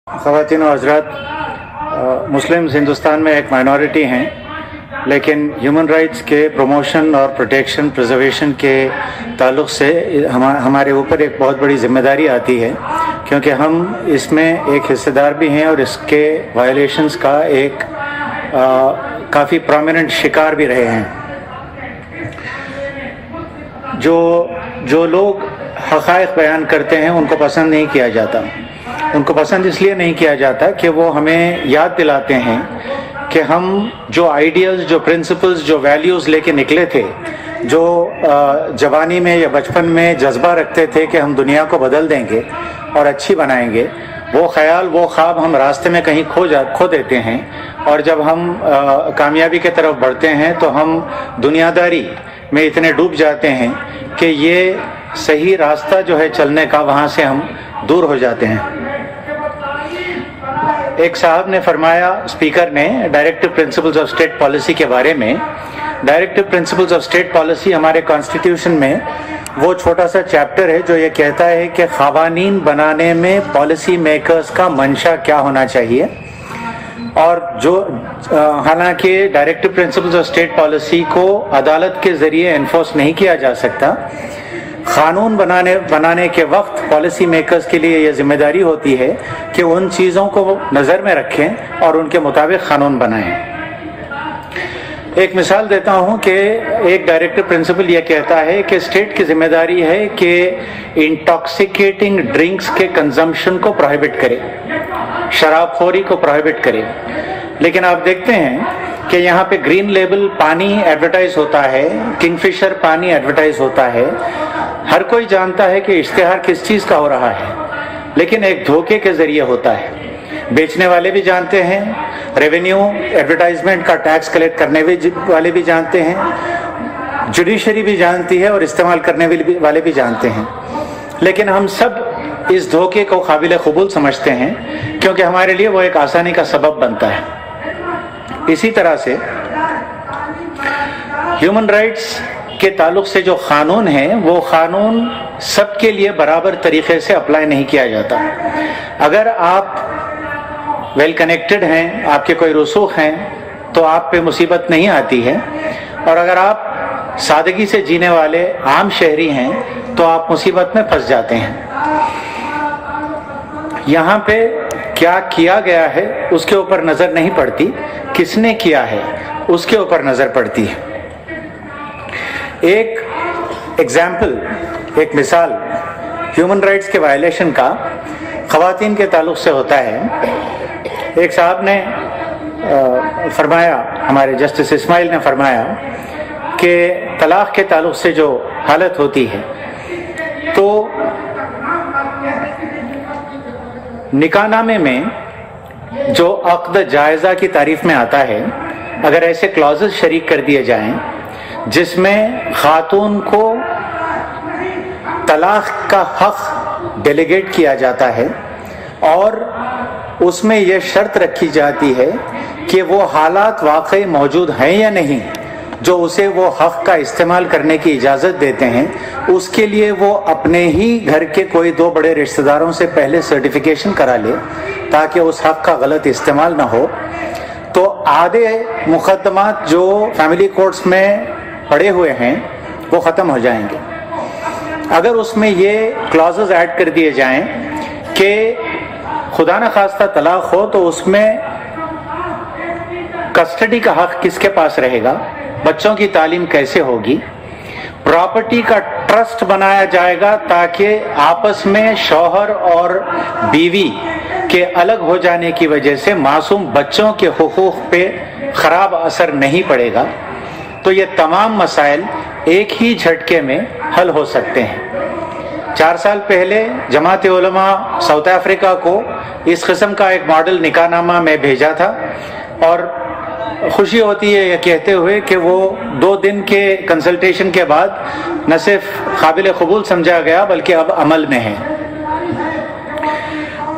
ख़वातीन और हज़रात, मुस्लिम्स हिंदुस्तान में एक माइनॉरिटी हैं, लेकिन ह्यूमन राइट्स के प्रमोशन और प्रोटेक्शन प्रिजर्वेशन के ताल्लुक़ से हमारे ऊपर एक बहुत बड़ी ज़िम्मेदारी आती है, क्योंकि हम इसमें एक हिस्सेदार भी हैं और इसके वायलेशंस का एक काफ़ी प्रोमिनेंट शिकार भी रहे हैं। जो लोग हक़ाइक़ बयान करते हैं उनको पसंद नहीं किया जाता। उनको पसंद इसलिए नहीं किया जाता कि वो हमें याद दिलाते हैं कि हम जो आइडियल्स, जो प्रिंसिपल्स, जो वैल्यूज़ लेके निकले थे, जो जवानी में या बचपन में जज्बा रखते थे कि हम दुनिया को बदल देंगे और अच्छी बनाएंगे, वो ख्याल, वो ख्वाब हम रास्ते में कहीं खो देते हैं। और जब हम कामयाबी की तरफ बढ़ते हैं तो हम दुनियादारी में इतने डूब जाते हैं कि ये सही रास्ता जो है चलने का, वहाँ से हम दूर हो जाते हैं। एक साहब ने फरमाया, स्पीकर ने, directive principles of state policy के बारे में। Directive principles of state policy हमारे कॉन्स्टिट्यूशन में वो छोटा सा चैप्टर है जो ये कहता है कि क़वानीन बनाने में पॉलिसी मेकर्स का मंशा क्या होना चाहिए। और हालांकि directive principles of state policy को अदालत के ज़रिए एनफोर्स नहीं किया जा सकता, क़ानून बनाने के वक्त पॉलिसी मेकर्स के लिए यह जिम्मेदारी होती है कि उन चीज़ों को नज़र में रखें और उनके मुताबिक क़ानून बनाएं। एक मिसाल देता हूं कि एक डायरेक्टिव प्रिंसिपल यह कहता है कि स्टेट की जिम्मेदारी है कि इंटॉक्सिकेटिंग ड्रिंक्स के कंजम्पशन को प्रोहिबिट करे, शराबखोरी को प्रोहिबिट करे। लेकिन आप देखते हैं कि यहाँ पे ग्रीन लेबल पानी एडवर्टाइज होता है, किंगफिशर पानी एडवर्टाइज होता है। हर कोई जानता है कि इश्तिहार किस चीज़ का हो रहा है, लेकिन एक धोखे के ज़रिए होता है। बेचने वाले भी जानते हैं, रेवेन्यू एडवर्टाइजमेंट का टैक्स कलेक्ट करने वाले भी जानते हैं, जुडिशरी भी जानती है और इस्तेमाल करने वाले भी जानते हैं। लेकिन हम सब इस धोखे को काबिल कबूल समझते हैं, क्योंकि हमारे लिए वो एक आसानी का सबब बनता है। इसी तरह से ह्यूमन राइट्स के ताल्लुक से जो कानून है, वो कानून सबके लिए बराबर तरीके से अप्लाई नहीं किया जाता। अगर आप वेल कनेक्टेड हैं, आपके कोई रसूख हैं, तो आप पे मुसीबत नहीं आती है। और अगर आप सादगी से जीने वाले आम शहरी हैं तो आप मुसीबत में फंस जाते हैं। यहाँ पे क्या किया गया है उसके ऊपर नज़र नहीं पड़ती, किसने किया है उसके ऊपर नज़र पड़ती है। एक एग्जाम्पल, एक मिसाल ह्यूमन राइट्स के वायलेशन का ख़वातीन के ताल्लुक़ से होता है। एक साहब ने फरमाया, हमारे जस्टिस इस्माइल ने फरमाया कि तलाक़ के ताल्लुक़ से जो हालत होती है, तो निकाहनामे में जो अक़्द जायज़ा की तारीफ में आता है, अगर ऐसे क्लॉजेस शरीक कर दिए जाएं जिसमें खातून को तलाक़ का हक़ डेलीगेट किया जाता है और उसमें यह शर्त रखी जाती है कि वो हालात वाकई मौजूद हैं या नहीं जो उसे वो हक़ का इस्तेमाल करने की इजाज़त देते हैं, उसके लिए वो अपने ही घर के कोई दो बड़े रिश्तेदारों से पहले सर्टिफिकेशन करा ले ताकि उस हक़ का गलत इस्तेमाल ना हो। तो आधे मुकदमात जो फैमिली कोर्ट्स में पड़े हुए हैं वो ख़त्म हो जाएंगे अगर उसमें ये क्लॉजेस ऐड कर दिए जाएं कि खुदा न खास्ता तलाक हो तो उसमें कस्टडी का हक़ किसके पास रहेगा, बच्चों की तालीम कैसे होगी, प्रॉपर्टी का ट्रस्ट बनाया जाएगा ताकि आपस में शौहर और बीवी के अलग हो जाने की वजह से मासूम बच्चों के हुकूक पे ख़राब असर नहीं पड़ेगा। तो ये तमाम मसाइल एक ही झटके में हल हो सकते हैं। 4 साल पहले जमात उलमा साउथ अफ्रीका को इस किस्म का एक मॉडल निकाहनामा में भेजा था और खुशी होती है ये कहते हुए कि वो 2 दिन के कंसल्टेशन के बाद न सिर्फ काबिल कबूल समझा गया बल्कि अब अमल में है।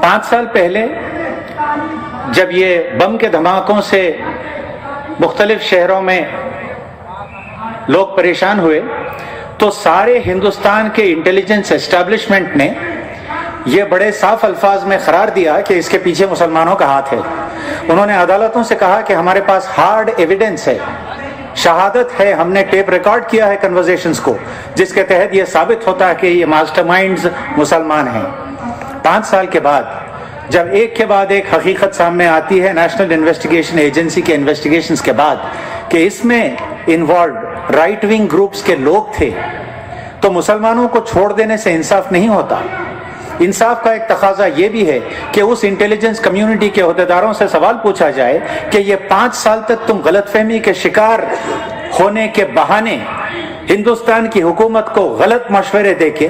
5 साल पहले जब ये बम के धमाकों से मुख्तलिफ शहरों में लोग परेशान हुए तो सारे हिंदुस्तान के इंटेलिजेंस एस्टैब्लिशमेंट ने یہ بڑے صاف الفاظ میں قرار دیا کہ اس کے پیچھے مسلمانوں کا ہاتھ ہے. انہوں نے عدالتوں سے کہا کہ ہمارے پاس ہارڈ ایویڈنس ہے، شہادت ہے، ہم نے ٹیپ ریکارڈ کیا ہے کنورزیشنز کو، جس کے تحت یہ ثابت ہوتا ہے کہ یہ ماسٹر مائنڈز مسلمان ہیں. 5 سال کے بعد جب ایک کے بعد ایک حقیقت سامنے آتی ہے نیشنل انویسٹیگیشن ایجنسی کے انویسٹیگیشنز کے بعد کہ اس میں انوالوڈ رائٹ ونگ گروپس کے لوگ تھے، تو مسلمانوں کو چھوڑ دینے سے انصاف نہیں ہوتا. انصاف کا ایک تقاضا یہ بھی ہے کہ اس انٹیلیجنس کمیونٹی کے عہدیداروں سے سوال پوچھا جائے کہ یہ 5 سال تک تم غلط فہمی کے شکار ہونے کے بہانے ہندوستان کی حکومت کو غلط مشورے دے کے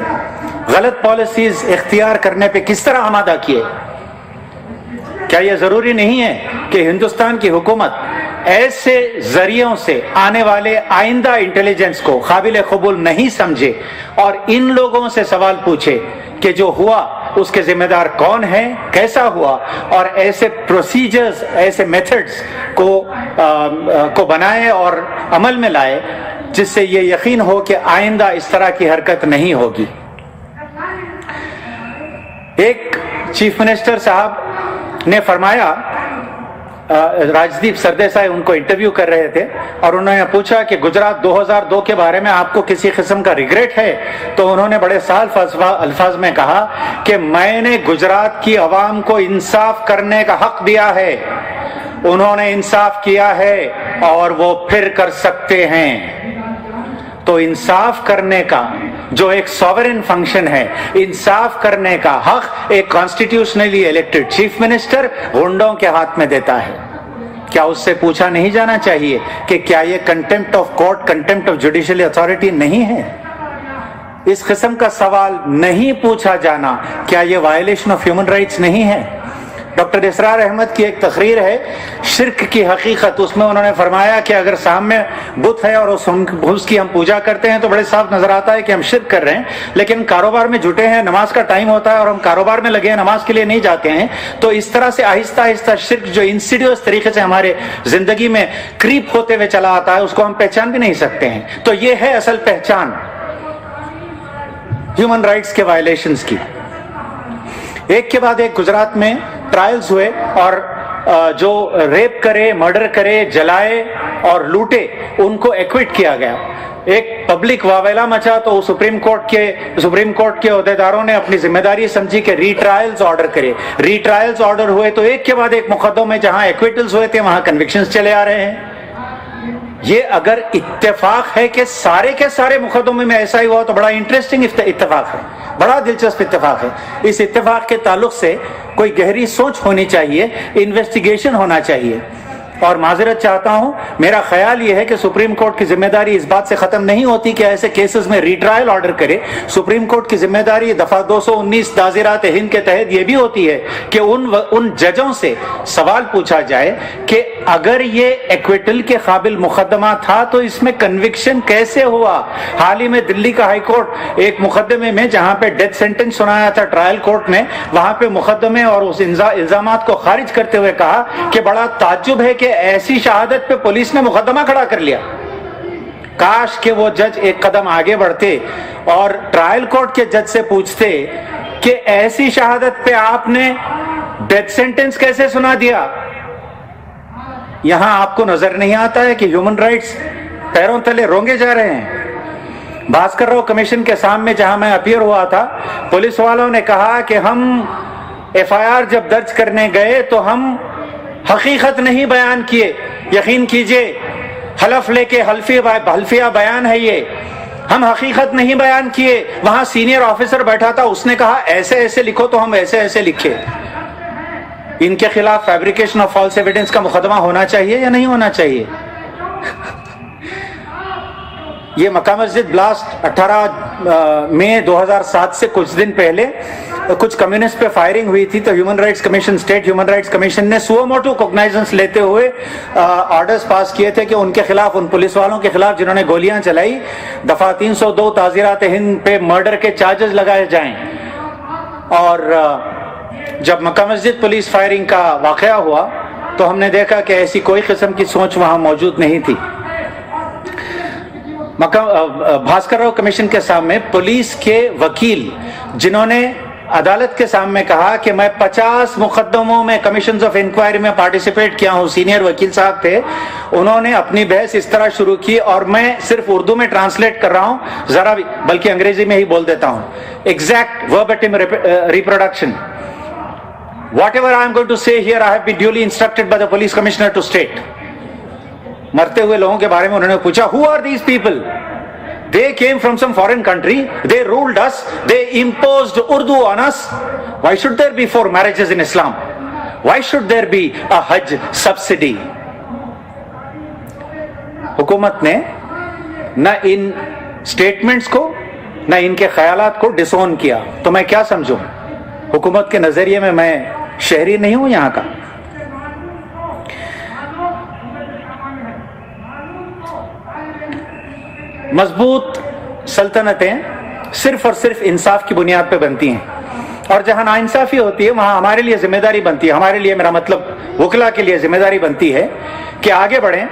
غلط پالیسیز اختیار کرنے پہ کس طرح آمادہ کیے. کیا یہ ضروری نہیں ہے کہ ہندوستان کی حکومت ایسے ذریعوں سے آنے والے آئندہ انٹیلیجنس کو قابل قبول نہیں سمجھے اور ان لوگوں سے سوال پوچھے کہ جو ہوا اس کے ذمہ دار کون ہیں، کیسا ہوا، اور ایسے پروسیجرز، ایسے میتھڈز کو بنائے اور عمل میں لائے جس سے یہ یقین ہو کہ آئندہ اس طرح کی حرکت نہیں ہوگی. ایک چیف منسٹر صاحب نے فرمایا، راجدیپ سردیسائی ان کو انٹرویو کر رہے تھے اور انہوں نے پوچھا کہ گجرات 2002 کے بارے میں آپ کو کسی قسم کا ریگریٹ ہے؟ تو انہوں نے بڑے صاف الفاظ میں کہا کہ میں نے گجرات کی عوام کو انصاف کرنے کا حق دیا ہے، انہوں نے انصاف کیا ہے اور وہ پھر کر سکتے ہیں. تو انصاف کرنے کا جو ایک سوورن فنکشن ہے، انصاف کرنے کا حق ایک کانسٹیٹیوشنلی الیکٹڈ چیف منسٹر غنڈوں کے ہاتھ میں دیتا ہے. کیا اس سے پوچھا نہیں جانا چاہیے کہ کیا یہ contempt of court, contempt of judicial authority نہیں ہے؟ اس قسم کا سوال نہیں پوچھا جانا کیا یہ وائلیشن آف ہیومن رائٹس نہیں ہے؟ ڈاکٹر اسرار احمد کی ایک تقریر ہے شرک کی حقیقت، اس میں انہوں نے فرمایا کہ اگر سامنے بت ہے اور اس کی ہم پوجا کرتے ہیں تو بڑے صاف نظر آتا ہے کہ ہم شرک کر رہے ہیں، لیکن کاروبار میں جٹے ہیں، نماز کا ٹائم ہوتا ہے اور ہم کاروبار میں لگے ہیں، نماز کے لیے نہیں جاتے ہیں. تو اس طرح سے آہستہ آہستہ شرک جو انسیڈیوس طریقے سے ہمارے زندگی میں کریپ ہوتے ہوئے چلا آتا ہے اس کو ہم پہچان بھی نہیں سکتے ہیں. تو یہ ہے اصل پہچان ہیومن رائٹس کے وائلیشنز کی. ایک کے بعد ایک گجرات میں ٹرائلز ہوئے اور جو ریپ کرے، مرڈر کرے، جلائے اور لوٹے ان کو ایکوٹ کیا گیا. ایک پبلک واویلا مچا تو سپریم کورٹ کے عہدیداروں نے اپنی ذمہ داری سمجھی کہ ری ٹرائلز آرڈر کرے. ری ٹرائلز آرڈر ہوئے تو ایک کے بعد ایک مقدموں میں جہاں ایکویٹلز ہوئے تھے وہاں کنوکشنز چلے آ رہے ہیں. یہ اگر اتفاق ہے کہ سارے کے سارے مقدمے میں ایسا ہی ہوا تو بڑا انٹرسٹنگ اتفاق ہے، بڑا دلچسپ اتفاق ہے. اس اتفاق کے تعلق سے کوئی گہری سوچ ہونی چاہیے، انویسٹیگیشن ہونا چاہیے. اور معذرت چاہتا ہوں، میرا خیال یہ ہے کہ سپریم کورٹ کی ذمہ داری اس بات سے ختم نہیں ہوتی کہ ایسے کیسز میں ری ٹرائل آرڈر کرے. سپریم کورٹ کی ذمہ داری دفعہ 219 تعزیرات ہند کے تحت یہ بھی ہوتی ہے کہ ان ججوں سے سوال پوچھا جائے کہ اگر یہ ایکویٹل کے قابل مقدمہ تھا تو اس میں کنوکشن کیسے ہوا. حال ہی میں دلی کا ہائی کورٹ ایک مقدمے میں جہاں پہ ڈیتھ سینٹنس سنایا تھا ٹرائل کورٹ نے، وہاں پہ مقدمے اور اس الزامات کو خارج کرتے ہوئے کہا کہ بڑا تعجب ہے کہ ایسی شہادت پہ پولیس نے مقدمہ کھڑا کر لیا. کاش کہ وہ جج ایک قدم آگے بڑھتے اور ٹرائل کورٹ کے جج سے پوچھتے کہ ایسی شہادت پہ آپ نے ڈیتھ سینٹنس کیسے سنا دیا. یہاں آپ کو نظر نہیں آتا ہے کہ ہیومن رائٹس پیروں تلے رونگے جا رہے ہیں. بھاسکر راؤ کمیشن کے سامنے جہاں میں اپیئر ہوا تھا، پولیس والوں نے کہا کہ ہم ایف آئی آر جب درج کرنے گئے تو ہم حقیقت نہیں بیان کیے. یقین کیجئے حلف لے کے حلفیہ بیان ہے یہ، ہم حقیقت نہیں بیان کیے. وہاں سینئر آفیسر بیٹھا تھا، اس نے کہا ایسے ایسے لکھو تو ہم ایسے ایسے لکھے. ان کے خلاف فیبریکیشن آف فالس ایویڈنس کا مقدمہ ہونا چاہیے یا نہیں ہونا چاہیے؟ یہ مکہ مسجد بلاسٹ 18 مئی 2007 سے کچھ دن پہلے کچھ کمیونسٹ پہ فائرنگ ہوئی تھی تو human rights commission, state human rights commission نے سو موٹو کوگنائزنس لیتے ہوئے آرڈرز پاس کیے تھے کہ ان کے خلاف، ان پولیس والوں کے خلاف جنہوں نے گولیاں چلائی، دفعہ 302 تعزیرات ہند پہ مرڈر کے چارجز لگائے جائیں. اور جب مکہ مسجد پولیس فائرنگ کا واقعہ ہوا تو ہم نے دیکھا کہ ایسی کوئی قسم کی سوچ وہاں موجود نہیں تھی. بھاسکر راؤ کمیشن کے سامنے پولیس کے وکیل جنہوں نے अदालत के सामने कहा कि मैं 50 मुकदमों में कमीशन ऑफ इंक्वायरी में पार्टिसिपेट किया हूं, सीनियर वकील साहब थे, उन्होंने अपनी बहस इस तरह शुरू की और मैं सिर्फ उर्दू में ट्रांसलेट कर रहा हूं, जरा भी, बल्कि अंग्रेजी में ही बोल देता हूं, exact verbatim reproduction. Whatever I am going to say here, I have been duly instructed by the police commissioner to state. मरते हुए लोगों के बारे में उन्होंने पूछा, who are these people? They came from some foreign country, they ruled us, they imposed Urdu on us. Why should there be 4 marriages in Islam? Why should there be a Hajj subsidy? हुकूमत ने न इन statements को न इनके ख्यालात को डिसोन किया, तो मैं क्या समझूं? हुकूमत के नजरिए में मैं शहरी नहीं हूं यहां का. मजबूत सल्तनतें सिर्फ और सिर्फ इंसाफ की बुनियाद पे बनती हैं, और जहां नाइंसाफी होती है वहां हमारे लिए जिम्मेदारी बनती है, हमारे लिए, मेरा मतलब वकला के लिए जिम्मेदारी बनती है कि आगे बढ़ें,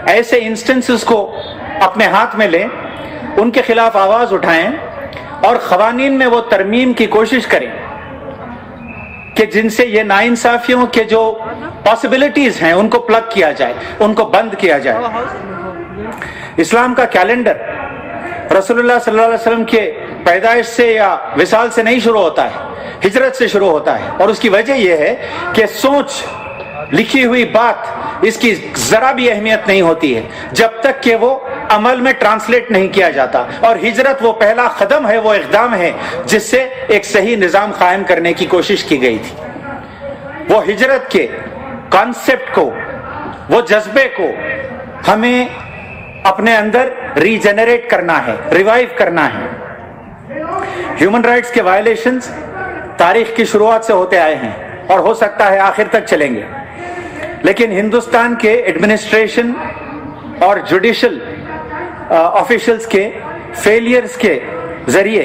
ऐसे इंस्टेंसेस को अपने हाथ में लें, उनके खिलाफ आवाज उठाएं और खवानीन में वो तरमीम की कोशिश करें कि जिनसे ये नाइंसाफियों के जो पॉसिबिलिटीज हैं उनको प्लग किया जाए, उनको बंद किया जाए. इस्लाम का कैलेंडर रसूलुल्लाह सल्लल्लाहु अलैहि वसल्लम के पैदाइश से या विसाल से नहीं शुरू होता है, हिजरत से शुरू होता है. और उसकी वजह यह है कि सोच, लिखी हुई बात, इसकी जरा भी अहमियत नहीं होती है जब तक कि वो अमल में ट्रांसलेट नहीं किया जाता. और हिजरत वो पहला कदम है, वो इक़दाम है जिससे एक सही निजाम कायम करने की कोशिश की गई थी. वो हिजरत के कॉन्सेप्ट को, वो जज्बे को हमें अपने अंदर रीजेनरेट करना है, रिवाइव करना है. ह्यूमन राइट्स के वायलेशंस तारीख की शुरुआत से होते आए हैं और हो सकता है आखिर तक चलेंगे, लेकिन हिंदुस्तान के एडमिनिस्ट्रेशन और जुडिशल ऑफिशियल्स के फेलियर्स के जरिए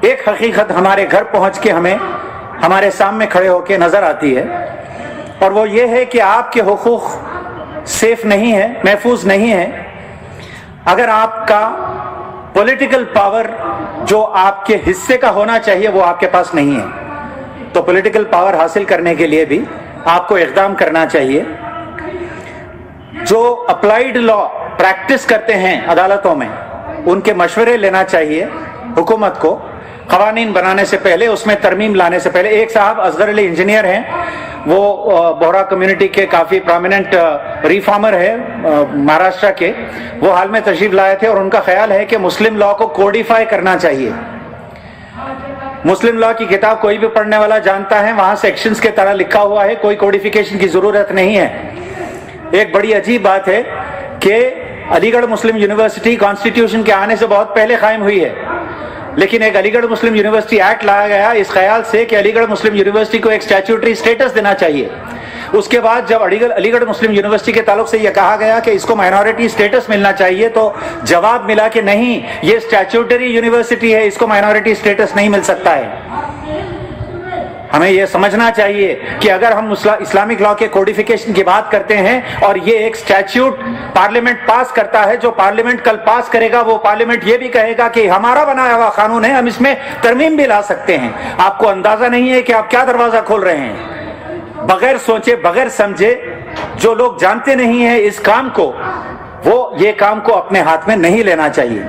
एक हकीकत हमारे घर पहुंच के हमें हमारे सामने खड़े होकर नजर आती है, और वो ये है कि आपके हुकूक सेफ नहीं है, महफूज नहीं है अगर आपका पॉलिटिकल पावर जो आपके हिस्से का होना चाहिए वो आपके पास नहीं है. तो पॉलिटिकल पावर हासिल करने के लिए भी आपको इक़दाम करना चाहिए. जो अप्लाइड लॉ प्रैक्टिस करते हैं अदालतों में, उनके मशवरे लेना चाहिए हुकूमत को कवानीन बनाने से पहले, उसमें तरमीम लाने से पहले. एक साहब असगर अली इंजीनियर हैं, वो बोहरा कम्युनिटी के काफी प्रोमिनेंट रिफॉर्मर है महाराष्ट्र के, वो हाल में तशरीफ लाए थे और उनका ख्याल है कि मुस्लिम लॉ को कोडिफाई करना चाहिए. मुस्लिम लॉ की किताब कोई भी पढ़ने वाला जानता है, वहां सेक्शंस के तरह लिखा हुआ है, कोई कोडिफिकेशन की जरूरत नहीं है. एक बड़ी अजीब बात है कि अलीगढ़ मुस्लिम यूनिवर्सिटी कॉन्स्टिट्यूशन के आने से बहुत पहले कायम हुई है, लेकिन एक अलीगढ़ मुस्लिम यूनिवर्सिटी एक्ट लाया गया इस ख्याल से कि अलीगढ़ मुस्लिम यूनिवर्सिटी को एक स्टैट्यूटरी स्टेटस देना चाहिए. उसके बाद जब अलीगढ़ मुस्लिम यूनिवर्सिटी के ताल्लुक से यह कहा गया कि इसको माइनॉरिटी स्टेटस मिलना चाहिए, तो जवाब मिला कि नहीं, ये स्टैट्यूटरी यूनिवर्सिटी है, इसको माइनॉरिटी स्टेटस नहीं मिल सकता है. हमें यह समझना चाहिए कि अगर हम इस्लामिक लॉ के कोडिफिकेशन की बात करते हैं और ये एक स्टैट्यूट पार्लियामेंट पास करता है, जो पार्लियामेंट कल पास करेगा वो पार्लियामेंट ये भी कहेगा कि हमारा बनाया हुआ कानून है, हम इसमें तरमीम भी ला सकते हैं. आपको अंदाजा नहीं है कि आप क्या दरवाजा खोल रहे हैं. बगैर सोचे, बगैर समझे, जो लोग जानते नहीं है इस काम को, वो ये काम को अपने हाथ में नहीं लेना चाहिए.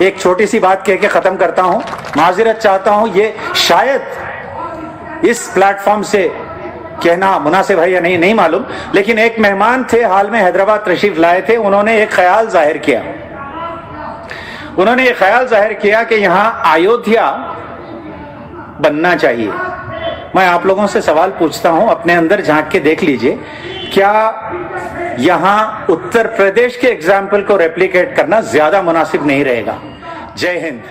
एक छोटी सी बात कह के खत्म करता हूं, माजिरत चाहता हूं, ये शायद इस प्लेटफॉर्म से कहना मुनासिब है या नहीं मालूम, लेकिन एक मेहमान थे हाल में हैदराबाद तशरीफ लाए थे, उन्होंने एक ख्याल जाहिर किया. उन्होंने ये ख्याल जाहिर किया कि यहां अयोध्या बनना चाहिए. मैं आप लोगों से सवाल पूछता हूं, अपने अंदर झांक के देख लीजिए, क्या यहां उत्तर प्रदेश के एग्जाम्पल को रेप्लिकेट करना ज्यादा मुनासिब नहीं रहेगा? जय हिंद.